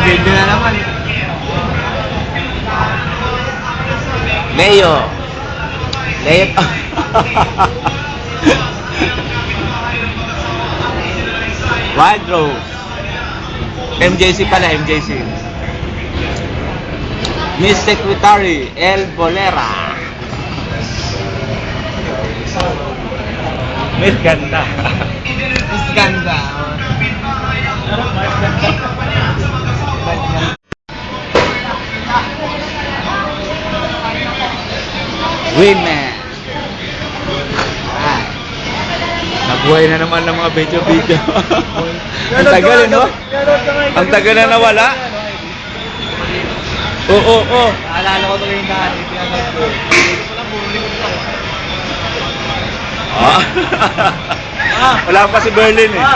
Video na naman. Leo. Wild Rose. MJC pala, MJC. Miss Secretary, El Bolera. Miss Ganda. Miss Ganda. Winman. Ah. Nabuhay na naman ng mga video-video. Ang tagal, no? Ang tagal na nawala. Oo. Naalala ko tuloy yung dati. Wala pa si Berlin eh.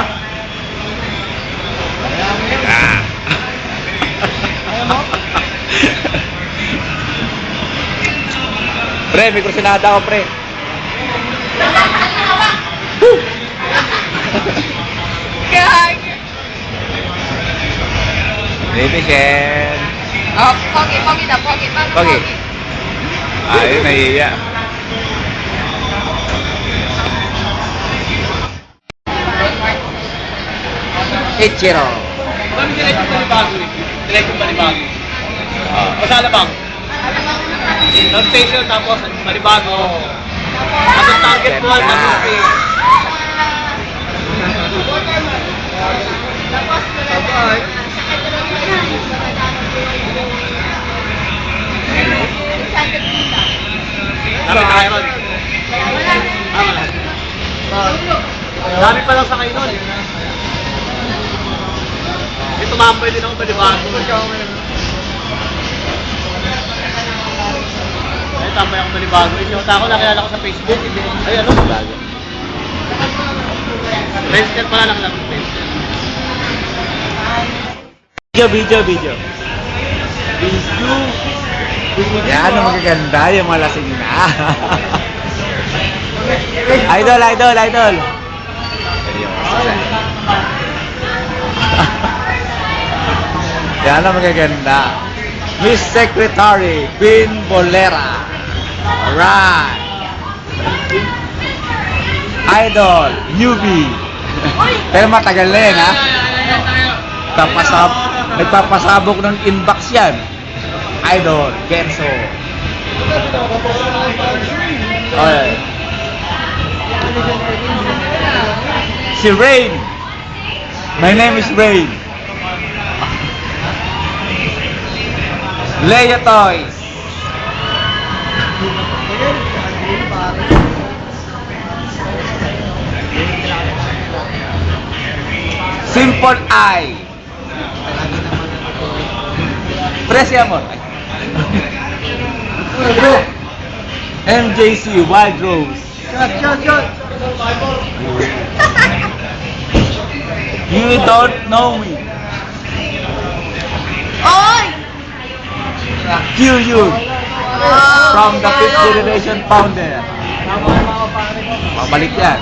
Pre, may kursinada ako, pre. Baby Shen. Oh, pogi daw, pogi. Paano Pogi. Ay, nahiya. Ichiro. Kami direktong Balibago eh. Direktong Balibago. Masala bang? North Station tapos Balibago. Tapos target mo ang tapos dami pa lang sa kayo nun. May tumambay din ako Balibago. Ay, tambay ako Balibago. Inyota ako, nakilala ko sa Facebook. Ay, ano? Balibago. Friendster pala lang lang. Friendster. Video. Yan ang magaganda, yung mga lasing na. Idol. Yan ang magaganda. Miss Secretary, Queen Bolera. Alright. Idol, newbie. Pero matagal na yan, ha? Nagpapasabog ng inbox yan. Idol, Genso. Okay. Si Rain. My name is Rain. Leo Toys. Simple Eye. Presi amor. MJC Wild Rose. Shot. You don't know me. Oy! QU from the 5th generation founder. Mabalik yan.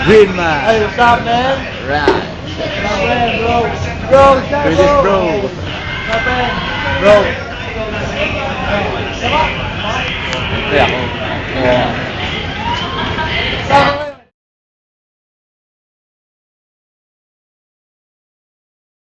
Green man. Hey, what's up, man? Right. Bro, British bro. Bro. Kaya ako.